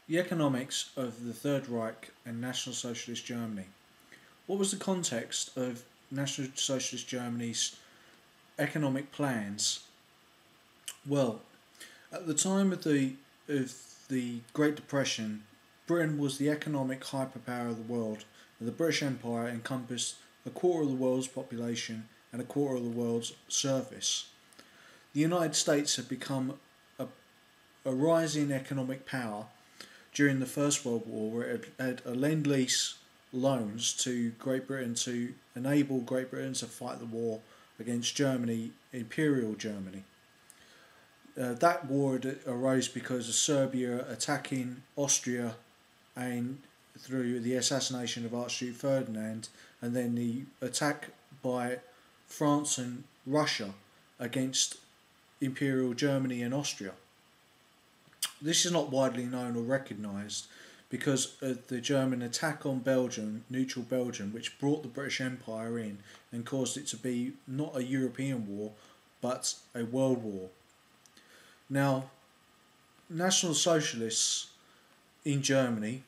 The economics of the Third Reich and National Socialist Germany. What was the context of National Socialist Germany's economic plans? Well, at the time of the Great Depression, Britain was the economic hyperpower of the world, and the British Empire encompassed a quarter of the world's population and a quarter of the world's surface. The United States had become a, a rising economic power during the First World War, where it had a lend-lease loans to Great Britain to enable Great Britain to fight the war against Germany, Imperial Germany. That war arose because of Serbia attacking Austria and through the assassination of Archduke Ferdinand, and then the attack by France and Russia against Imperial Germany and Austria. This is not widely known or recognised because of the German attack on Belgium, neutral Belgium, which brought the British Empire in and caused it to be not a European war but a world war. Now, National Socialists in Germany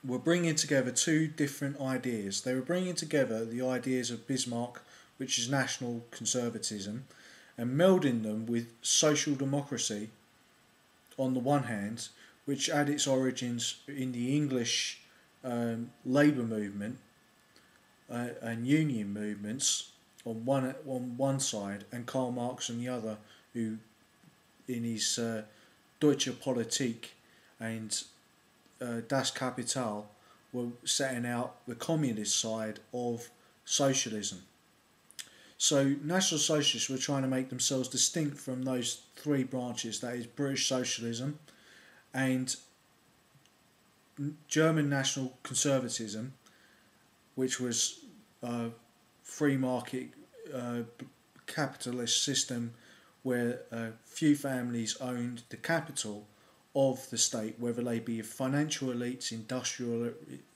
were bringing together two different ideas. They were bringing together the ideas of Bismarck, which is national conservatism, and melding them with social democracy on the one hand, which had its origins in the English labour movement and union movements on one side, and Karl Marx on the other, who in his Deutsche Politik and Das Kapital were setting out the communist side of socialism. So National Socialists were trying to make themselves distinct from those three branches, that is British socialism and German national conservatism, which was a free market capitalist system where few families owned the capital of the state, whether they be financial elites,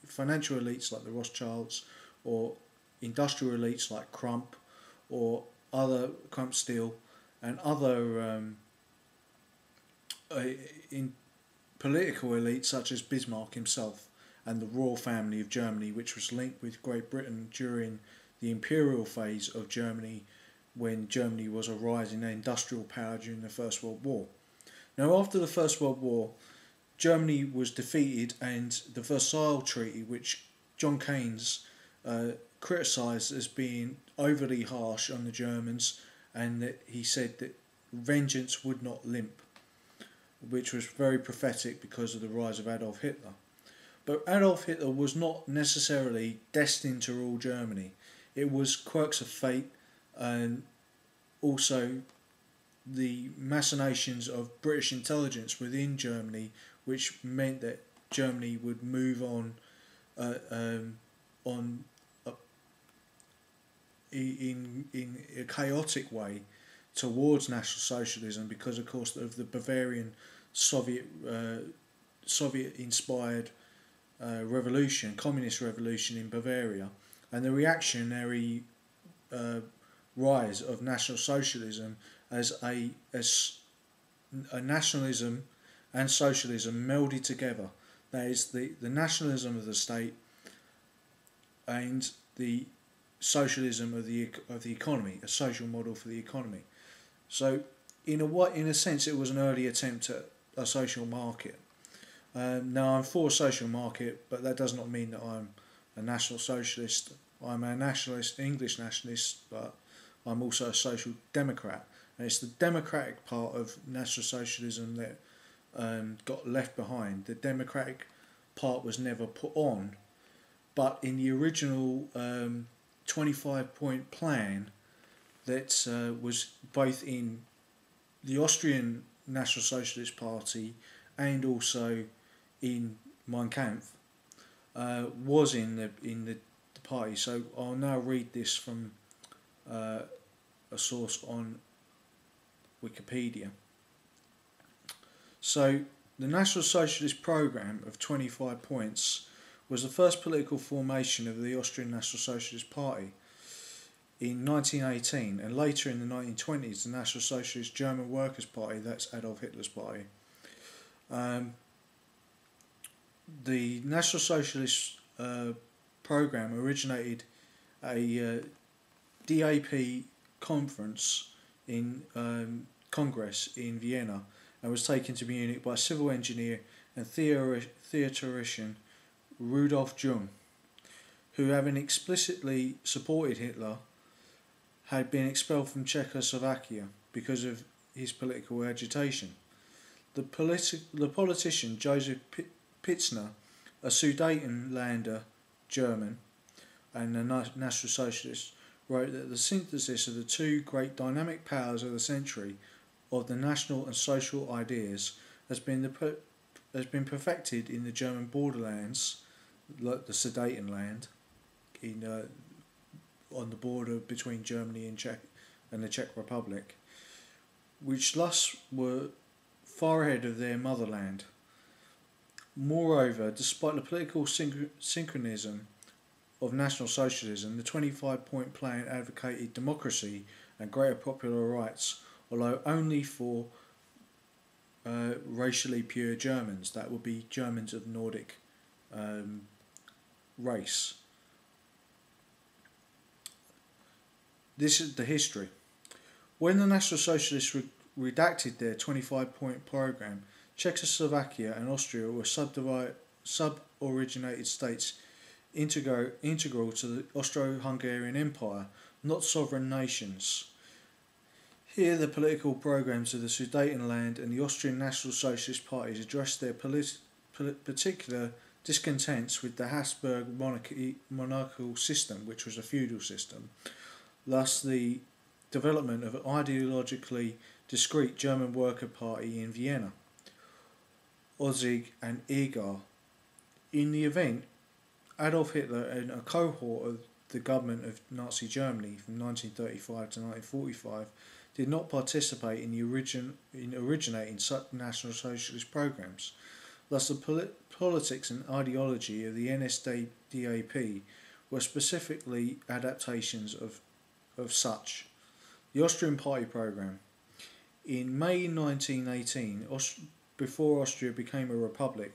financial elites like the Rothschilds, or industrial elites like Crump, or other Crump Steel, and other in political elites such as Bismarck himself and the royal family of Germany, which was linked with Great Britain during the imperial phase of Germany, when Germany was a rising industrial power during the First World War. Now, after the First World War, Germany was defeated, and the Versailles Treaty, which John Keynes criticised as being overly harsh on the Germans, and that he said that vengeance would not limp, which was very prophetic because of the rise of Adolf Hitler. But Adolf Hitler was not necessarily destined to rule Germany. It was quirks of fate, and also the machinations of British intelligence within Germany, which meant that Germany would move on in a chaotic way towards National Socialism, because of course of the Bavarian Soviet inspired revolution, communist revolution in Bavaria, and the reactionary rise of National Socialism as a nationalism and socialism melded together. That is the nationalism of the state and the socialism of the economy, a social model for the economy. So in a sense, it was an early attempt at a social market. Now, I'm for a social market, but that does not mean that I'm a National Socialist. I'm a nationalist, English nationalist, but I'm also a social democrat. And it's the democratic part of National Socialism that got left behind. The democratic part was never put on, but in the original 25-point plan that was both in the Austrian National Socialist Party and also in Mein Kampf, was in the party. So I'll now read this from a source on Wikipedia. So the National Socialist Programme of 25 points was the first political formation of the Austrian National Socialist Party in 1918, and later in the 1920s the National Socialist German Workers' Party, that's Adolf Hitler's party. The National Socialist program originated a DAP conference in Congress in Vienna and was taken to Munich by civil engineer and theoretician Rudolf Jung, who, having explicitly supported Hitler, had been expelled from Czechoslovakia because of his political agitation. The politician Joseph Pitzner, a Sudetenländer German and a National Socialist, wrote that the synthesis of the two great dynamic powers of the century, of the national and social ideas, has been perfected in the German borderlands, like the Sudetenland, on the border between Germany and the Czech Republic, which thus were far ahead of their motherland. Moreover, despite the political synchronism of National Socialism, the 25-point plan advocated democracy and greater popular rights, although only for racially pure Germans. That would be Germans of Nordic race. This is the history. When the National Socialists redacted their 25-point programme, Czechoslovakia and Austria were sub-originated states integral to the Austro-Hungarian Empire, not sovereign nations. Here the political programmes of the Sudetenland and the Austrian National Socialist parties addressed their particular discontents with the Habsburg monarchical system, which was a feudal system, thus the development of an ideologically discrete German Worker Party in Vienna, Ozig and Egar. In the event, Adolf Hitler and a cohort of the government of Nazi Germany from 1935 to 1945 did not participate in originating such National Socialist programmes. Thus, the politics and ideology of the NSDAP were specifically adaptations of such. The Austrian Party Programme. In May 1918, before Austria became a republic,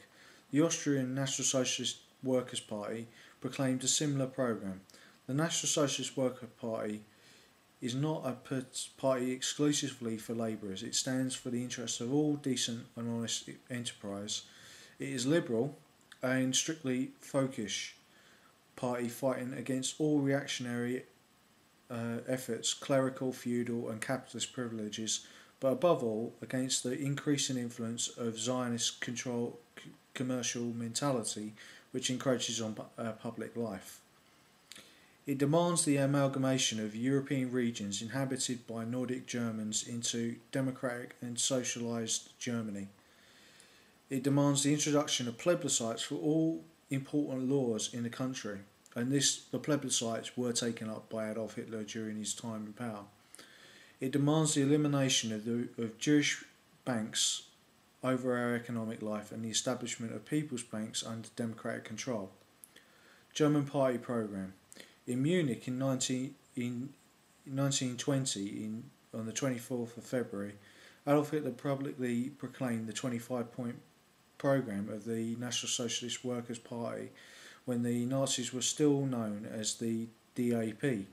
the Austrian National Socialist Workers' Party proclaimed a similar programme. The National Socialist Workers' Party is not a party exclusively for labourers. It stands for the interests of all decent and honest enterprise. It is liberal and strictly folkish party fighting against all reactionary efforts, clerical, feudal and capitalist privileges, but above all against the increasing influence of Zionist commercial mentality which encroaches on public life. It demands the amalgamation of European regions inhabited by Nordic Germans into democratic and socialised Germany. It demands the introduction of plebiscites for all important laws in the country, and the plebiscites were taken up by Adolf Hitler during his time in power. It demands the elimination of Jewish banks over our economic life and the establishment of people's banks under democratic control. German Party Programme. In Munich in 1920, on the 24th of February, Adolf Hitler publicly proclaimed the 25-point programme of the National Socialist Workers' Party when the Nazis were still known as the DAP,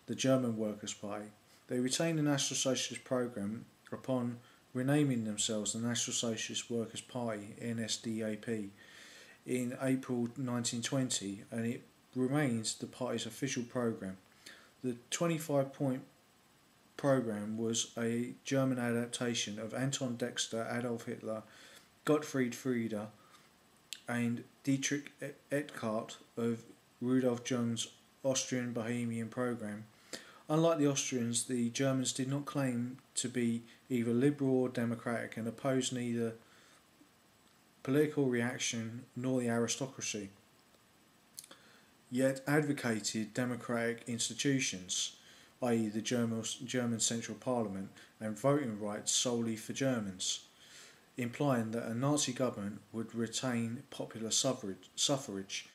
the German Workers' Party. They retained the National Socialist programme upon renaming themselves the National Socialist Workers' Party, NSDAP, in April 1920, and it remains the party's official programme. The 25-point programme was a German adaptation of Anton Dexter, Adolf Hitler, Gottfried Frieder, and Dietrich Eckart of Rudolf Jung's Austrian Bohemian programme. Unlike the Austrians, the Germans did not claim to be either liberal or democratic and opposed neither political reaction nor the aristocracy, yet advocated democratic institutions, i.e. the German Central Parliament, and voting rights solely for Germans, implying that a Nazi government would retain popular suffrage